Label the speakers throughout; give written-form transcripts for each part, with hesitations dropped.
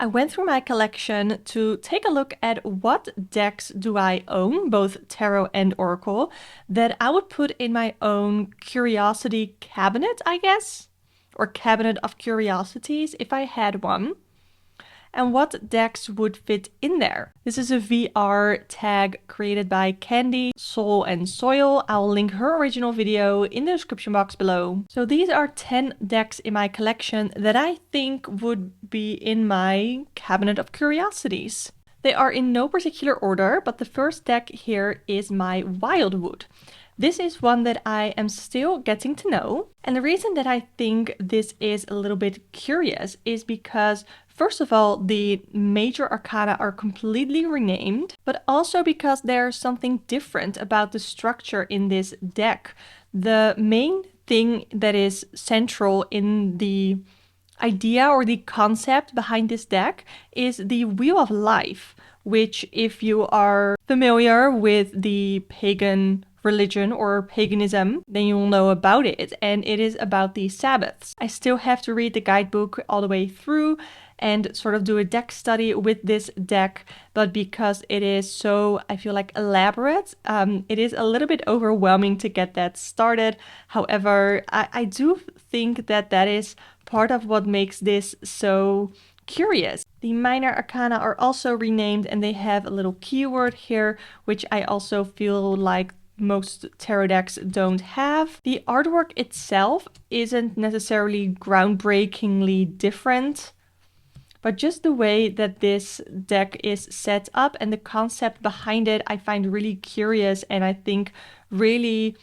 Speaker 1: I went through my collection to take a look at what decks do I own, both tarot and oracle, that I would put in my own curiosity cabinet, I guess, or cabinet of curiosities if I had one, and what decks would fit in there. This is a VR tag created by Candy, Soul and Soil. I'll link her original video in the description box below. So these are 10 decks in my collection that I think would be in my cabinet of curiosities. They are in no particular order, but the first deck here is my Wildwood. This is one that I am still getting to know. And the reason that I think this is a little bit curious is because, first of all, the major arcana are completely renamed, but also because there's something different about the structure in this deck. The main thing that is central in the idea or the concept behind this deck is the Wheel of Life, which, if you are familiar with the pagan religion or paganism, then you'll know about it, and it is about the Sabbaths. I still have to read the guidebook all the way through and sort of do a deck study with this deck, but because it is so, I feel like, elaborate, it is a little bit overwhelming to get that started. However, I do think that that is part of what makes this so curious. The minor arcana are also renamed, and they have a little keyword here, which I also feel like most tarot decks don't have. The artwork itself isn't necessarily groundbreakingly different, but just the way that this deck is set up and the concept behind it, I find really curious, and I think really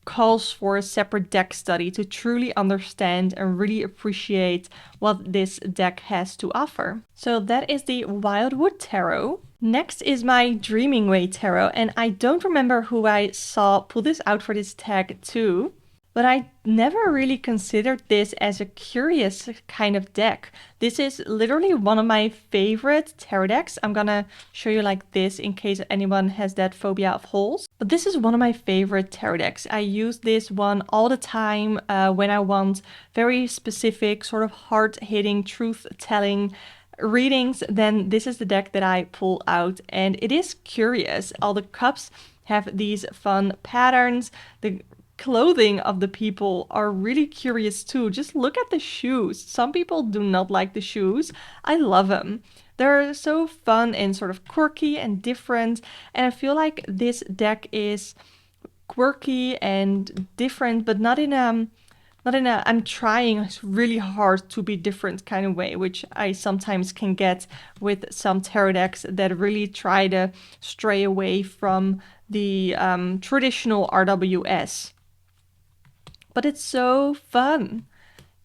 Speaker 1: calls for a separate deck study to truly understand and really appreciate what this deck has to offer. So that is the Wildwood Tarot. Next is my Dreaming Way Tarot, and I don't remember who I saw pull this out for this tag too, but I never really considered this as a curious kind of deck. This is literally one of my favorite tarot decks. I'm gonna show you like this in case anyone has that phobia of holes. But this is one of my favorite tarot decks. I use this one all the time when I want very specific, sort of hard-hitting, truth-telling readings. Then this is the deck that I pull out, and it is curious. All the cups have these fun patterns. The clothing of the people are really curious too. Just look at the shoes. Some people do not like the shoes. I love them. They're so fun and sort of quirky and different, and I feel like this deck is quirky and different, but not in a I'm trying really hard to be different kind of way, which I sometimes can get with some tarot decks that really try to stray away from the traditional RWS. But it's so fun.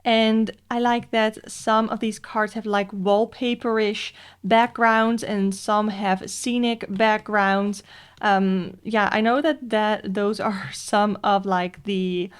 Speaker 1: And I like that some of these cards have like wallpaper-ish backgrounds and some have scenic backgrounds. Yeah, I know that those are some of like the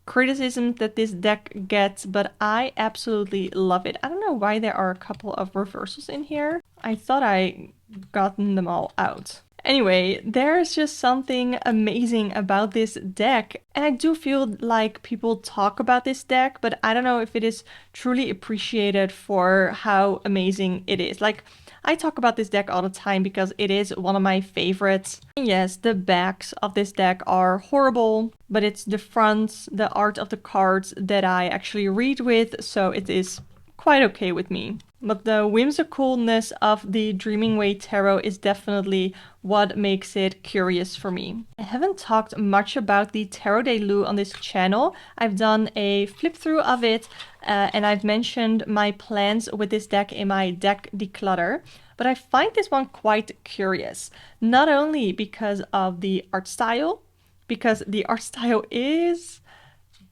Speaker 1: criticisms that this deck gets, but I absolutely love it. I don't know why there are a couple of reversals in here. I thought I gotten them all out. Anyway, there's just something amazing about this deck, and I do feel like people talk about this deck, but I don't know if it is truly appreciated for how amazing it is. Like, I talk about this deck all the time because it is one of my favorites. And yes, the backs of this deck are horrible, but it's the fronts, the art of the cards that I actually read with, so it is quite okay with me. But the whimsicalness of the Dreaming Way Tarot is definitely what makes it curious for me. I haven't talked much about the Tarot de Lou on this channel. I've done a flip through of it and I've mentioned my plans with this deck in my deck declutter. But I find this one quite curious, not only because of the art style, because the art style is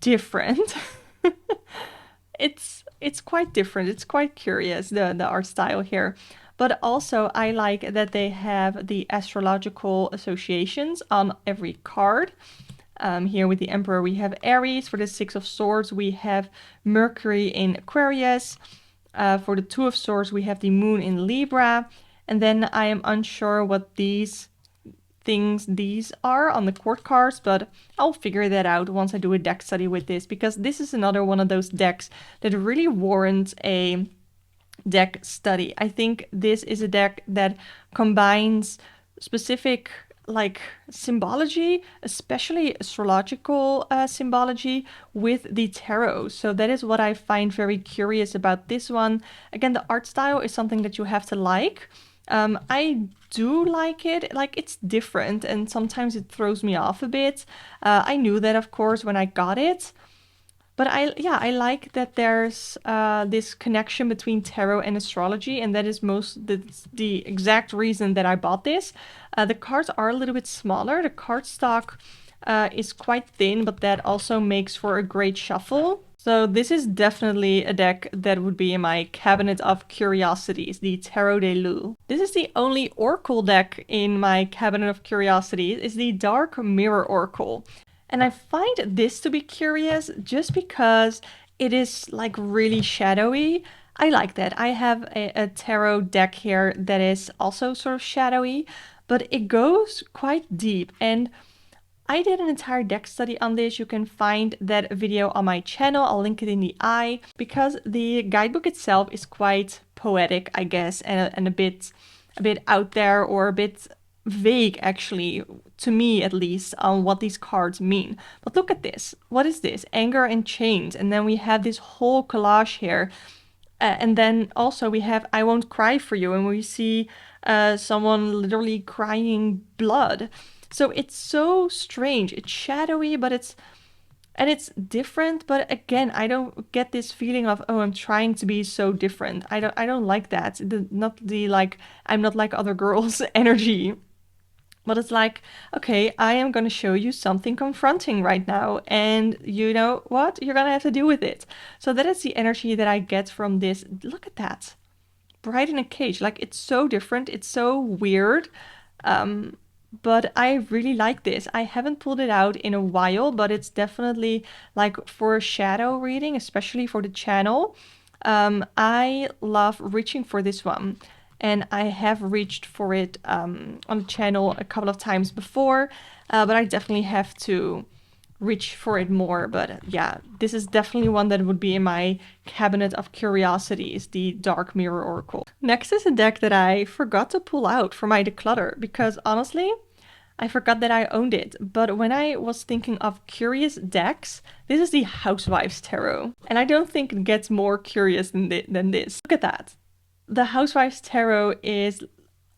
Speaker 1: different. It's quite different. It's quite curious, the art style here. But also I like that they have the astrological associations on every card. Here with the Emperor we have Aries. For the Six of Swords we have Mercury in Aquarius. For the Two of Swords we have the Moon in Libra. And then I am unsure what these are on the court cards, but I'll figure that out once I do a deck study with this, because this is another one of those decks that really warrants a deck study. I think this is a deck that combines specific like symbology, especially astrological symbology, with the tarot. So that is what I find very curious about this one. Again, the art style is something that you have to like. I do like it. Like, it's different, and sometimes it throws me off a bit. I knew that, of course, when I got it. But I like that there's this connection between tarot and astrology, and that is the exact reason that I bought this. The cards are a little bit smaller. The cardstock is quite thin, but that also makes for a great shuffle. So this is definitely a deck that would be in my cabinet of curiosities, the Tarot de Lou. This is the only Oracle deck in my cabinet of curiosities, is the Dark Mirror Oracle. And I find this to be curious just because it is like really shadowy. I like that. I have a tarot deck here that is also sort of shadowy, but it goes quite deep. And I did an entire deck study on this. You can find that video on my channel. I'll link it in the eye, because the guidebook itself is quite poetic, I guess, and a bit out there, or a bit vague, actually, to me at least, on what these cards mean. But look at this. What is this? Anger and chains. And then we have this whole collage here. And then also we have I Won't Cry For You, and we see someone literally crying blood. So it's so strange. It's shadowy, but it's different. But again, I don't get this feeling of, oh, I'm trying to be so different. I don't like that. Not the like I'm not like other girls energy. But it's like, okay, I am going to show you something confronting right now, and you know what? You're going to have to deal with it. So that is the energy that I get from this. Look at that. Bride in a cage. Like, it's so different. It's so weird. But I really like this. I haven't pulled it out in a while, but it's definitely like for a shadow reading, especially for the channel. I love reaching for this one. And I have reached for it on the channel a couple of times before, but I definitely have to reach for it more. But yeah, this is definitely one that would be in my cabinet of curiosities, the Dark Mirror Oracle. Next is a deck that I forgot to pull out for my declutter, because honestly, I forgot that I owned it. But when I was thinking of curious decks, this is the Housewives Tarot. And I don't think it gets more curious than this. Look at that. The Housewives Tarot is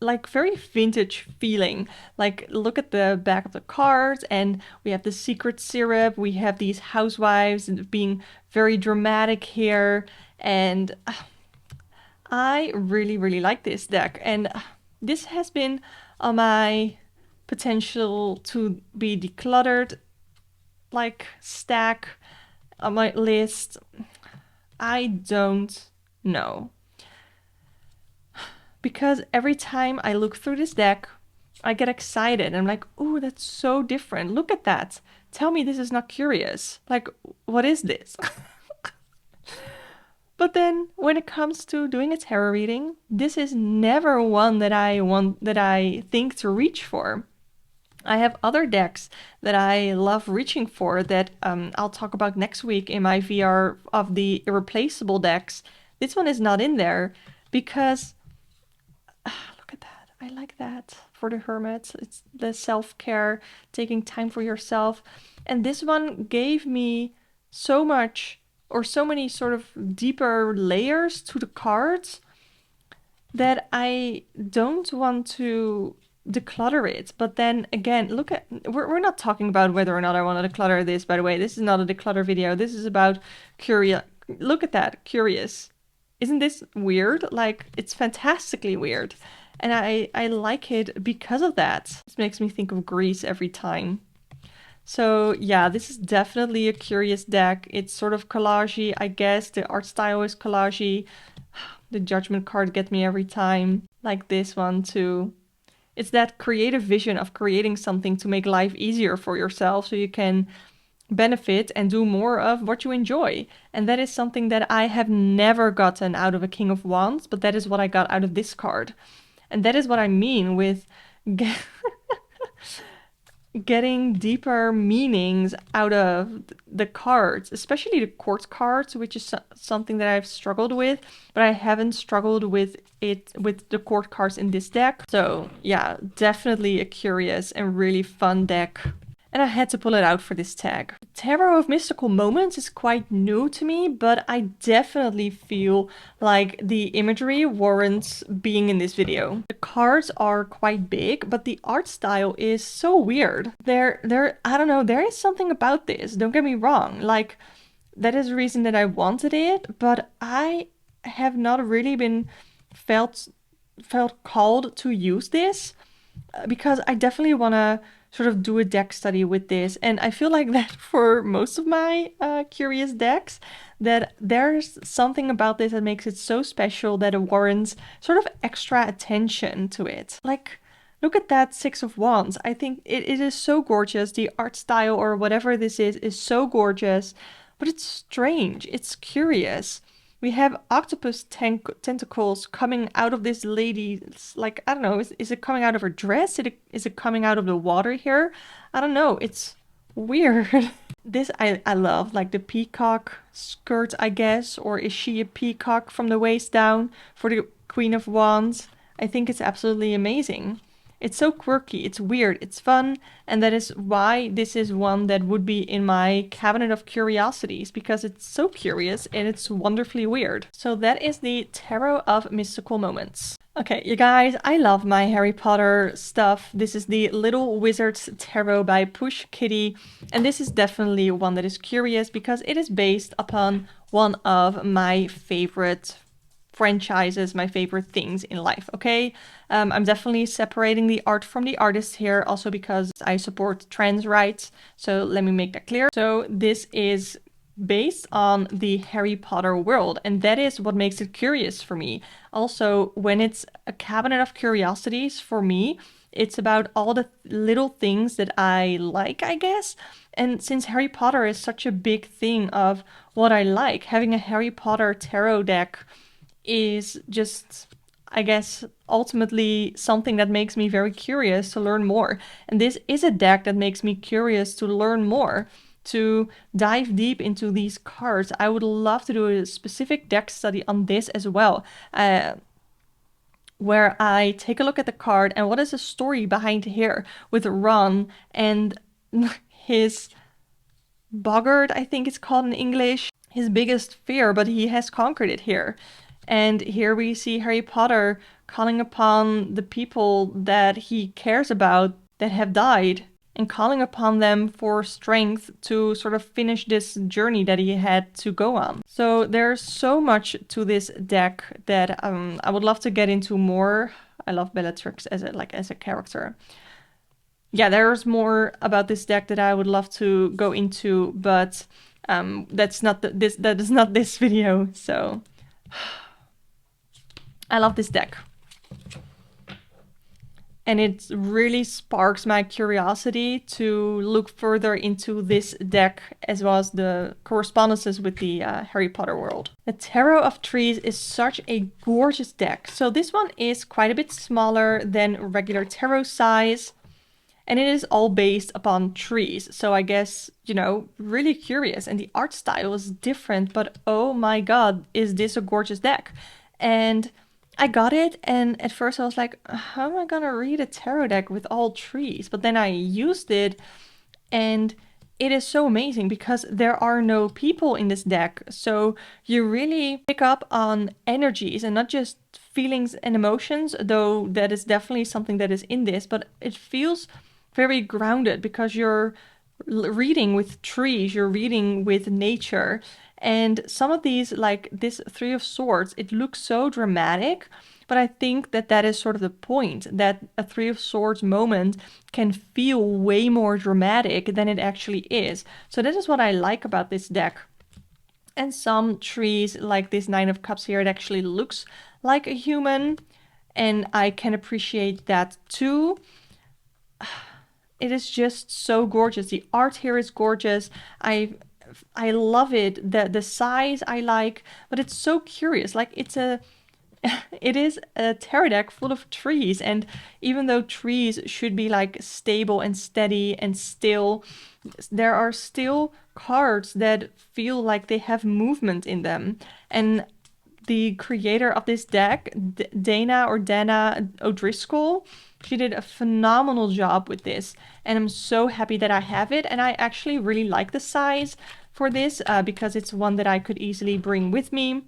Speaker 1: like very vintage feeling. Like, look at the back of the cards, and we have the secret syrup. We have these housewives being very dramatic here. And I really, really like this deck. And this has been on my potential to be decluttered like stack on my list. I don't know. Because every time I look through this deck, I get excited. I'm like, oh, that's so different. Look at that. Tell me this is not curious. Like, what is this? But then when it comes to doing a tarot reading, this is never one that I think to reach for. I have other decks that I love reaching for that I'll talk about next week in my VR of the irreplaceable decks. This one is not in there because look at that. I like that for the hermit. It's the self-care, taking time for yourself. And this one gave me so much, or so many sort of deeper layers to the cards, that I don't want to declutter it. But then again, look at, we're not talking about whether or not I want to declutter this, by the way. This is not a declutter video. This is about curious. Look at that, curious. Isn't this weird? Like, it's fantastically weird. And I like it because of that. This makes me think of Greece every time. So yeah, this is definitely a curious deck. It's sort of collagey, I guess. The art style is collagey. The Judgment card gets me every time. Like this one too. It's that creative vision of creating something to make life easier for yourself so you can benefit and do more of what you enjoy. And that is something that I have never gotten out of a King of Wands, but that is what I got out of this card. And that is what I mean with getting deeper meanings out of the cards, especially the court cards, which is something that I've struggled with, but I haven't struggled with it with the court cards in this deck. So yeah, definitely a curious and really fun deck. And I had to pull it out for this tag. Tarot of Mystical Moments is quite new to me, but I definitely feel like the imagery warrants being in this video. The cards are quite big, but the art style is so weird. I don't know, there is something about this, don't get me wrong. Like, that is the reason that I wanted it, but I have not really been felt called to use this because I definitely want to sort of do a deck study with this. And I feel like that for most of my curious decks, that there's something about this that makes it so special that it warrants sort of extra attention to it. Like, look at that Six of Wands. I think it is so gorgeous. The art style or whatever this is so gorgeous, but it's strange. It's curious. We have octopus tentacles coming out of this lady's, like, I don't know, is it coming out of her dress? Is it coming out of the water here? I don't know, it's weird. This I love, like the peacock skirt, I guess, or is she a peacock from the waist down for the Queen of Wands? I think it's absolutely amazing. It's so quirky, it's weird, it's fun, and that is why this is one that would be in my cabinet of curiosities, because it's so curious and it's wonderfully weird. So that is the Tarot of Mystical Moments. Okay, you guys, I love my Harry Potter stuff. This is the Little Wizard's Tarot by Push Kitty, and this is definitely one that is curious because it is based upon one of my favorite franchises, my favorite things in life, okay? I'm definitely separating the art from the artist here, also because I support trans rights, so let me make that clear. So this is based on the Harry Potter world, and that is what makes it curious for me. Also, when it's a cabinet of curiosities, for me, it's about all the little things that I like, I guess. And since Harry Potter is such a big thing of what I like, having a Harry Potter tarot deck is just, I guess, ultimately something that makes me very curious to learn more. And this is a deck that makes me curious to learn more, to dive deep into these cards. I would love to do a specific deck study on this as well, where I take a look at the card and what is the story behind here with Ron and his boggart, I think it's called in English, his biggest fear, but he has conquered it here. And here we see Harry Potter calling upon the people that he cares about that have died and calling upon them for strength to sort of finish this journey that he had to go on. So there's so much to this deck that I would love to get into more. I love Bellatrix as a character. Yeah, there's more about this deck that I would love to go into, but that is not this video. So I love this deck. And it really sparks my curiosity to look further into this deck as well as the correspondences with the Harry Potter world. The Tarot of Trees is such a gorgeous deck. So this one is quite a bit smaller than regular tarot size. And it is all based upon trees. So I guess, you know, really curious. And the art style is different, but oh my god, is this a gorgeous deck. And I got it, and at first I was like, how am I gonna read a tarot deck with all trees? But then I used it, and it is so amazing because there are no people in this deck. So you really pick up on energies and not just feelings and emotions, though that is definitely something that is in this, but it feels very grounded because you're reading with trees, you're reading with nature. And some of these, like this Three of Swords, it looks so dramatic, but I think that that is sort of the point, that a Three of Swords moment can feel way more dramatic than it actually is. So this is what I like about this deck. And some trees, like this Nine of Cups here, it actually looks like a human, and I can appreciate that too. It is just so gorgeous. The art here is gorgeous. I love it. The size I like, but it's so curious. Like it's a it is a tarot deck full of trees, and even though trees should be like stable and steady and still, there are still cards that feel like they have movement in them. And the creator of this deck, Dana O'Driscoll, she did a phenomenal job with this, and I'm so happy that I have it. And I actually really like the size for this because it's one that I could easily bring with me.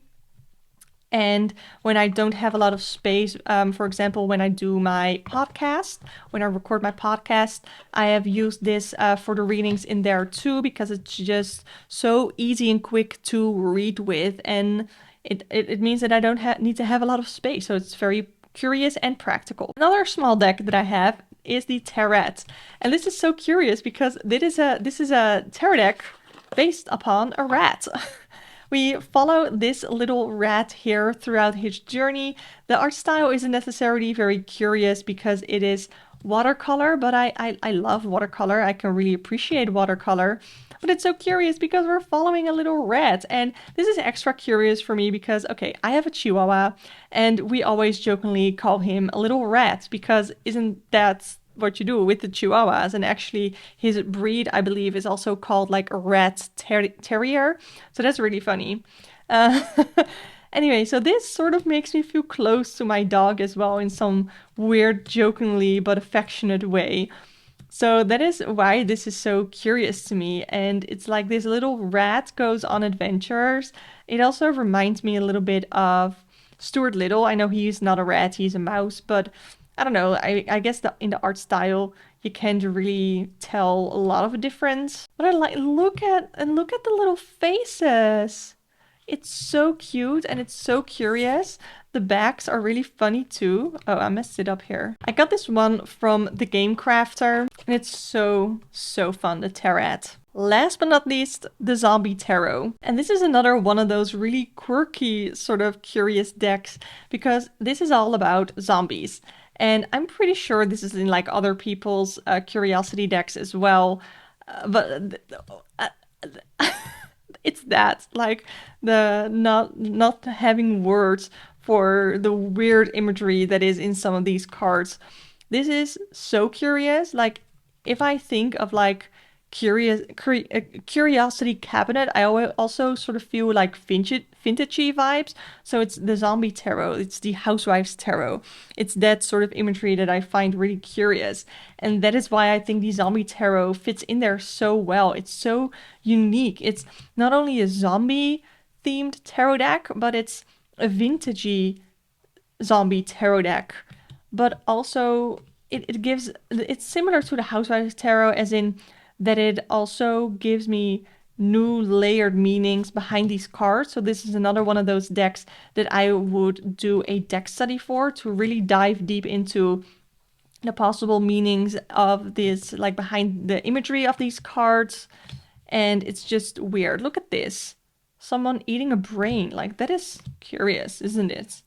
Speaker 1: And when I don't have a lot of space, for example, when I do my podcast, when I record my podcast, I have used this for the readings in there too, because it's just so easy and quick to read with. And it means that I don't need to have a lot of space. So it's very curious and practical. Another small deck that I have is the TaRat. And this is so curious because this is a tarot deck based upon a rat. We follow this little rat here throughout his journey. The art style isn't necessarily very curious because it is watercolor, but I love watercolor. I can really appreciate watercolor. But it's so curious because we're following a little rat. And this is extra curious for me because, okay, I have a Chihuahua and we always jokingly call him a little rat because isn't that what you do with the Chihuahuas? And actually his breed, I believe, is also called like a rat terrier. So that's really funny. Uh, Anyway, so this sort of makes me feel close to my dog as well in some weird, jokingly but affectionate way. So that is why this is so curious to me. And it's like this little rat goes on adventures. It also reminds me a little bit of Stuart Little. I know he's not a rat, he's a mouse, but I don't know. I guess in the art style you can't really tell a lot of a difference. But I like look at the little faces. It's so cute and it's so curious. The backs are really funny too. Oh, I messed it up here. I got this one from the Game Crafter and it's so fun, the TaRat. Last but not least, the Zombie Tarot. And this is another one of those really quirky, sort of curious decks because this is all about zombies. And I'm pretty sure this is in like other people's curiosity decks as well. But it's that, like the not having words for the weird imagery that is in some of these cards. This is so curious. Like if I think of like curiosity cabinet, I also sort of feel like vintagey vibes. So it's the Zombie Tarot, it's the Housewives Tarot. It's that sort of imagery that I find really curious. And that is why I think the Zombie Tarot fits in there so well. It's so unique. It's not only a zombie themed tarot deck, but it's a vintagey zombie tarot deck. But also it's similar to the Housewives Tarot as in that it also gives me new layered meanings behind these cards. So this is another one of those decks that I would do a deck study for, to really dive deep into the possible meanings of this, like behind the imagery of these cards. And it's just weird. Look at this. Someone eating a brain. Like, that is curious, isn't it?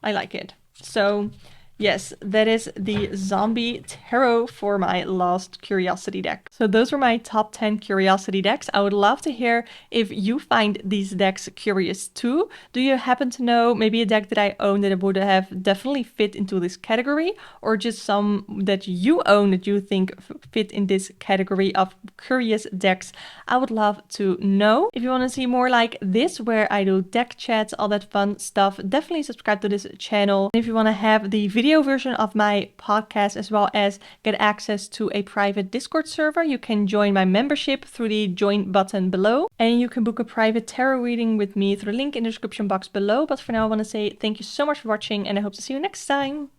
Speaker 1: I like it. So yes, that is the Zombie Tarot for my last curiosity deck. So those were my top 10 curiosity decks. I would love to hear if you find these decks curious too. Do you happen to know maybe a deck that I own that would have definitely fit into this category, or just some that you own that you think fit in this category of curious decks? I would love to know. If you want to see more like this, where I do deck chats, all that fun stuff, definitely subscribe to this channel. And if you want to have the video version of my podcast as well as get access to a private Discord server, you can join my membership through the join button below, and you can book a private tarot reading with me through the link in the description box below. But for now, I want to say thank you so much for watching, and I hope to see you next time.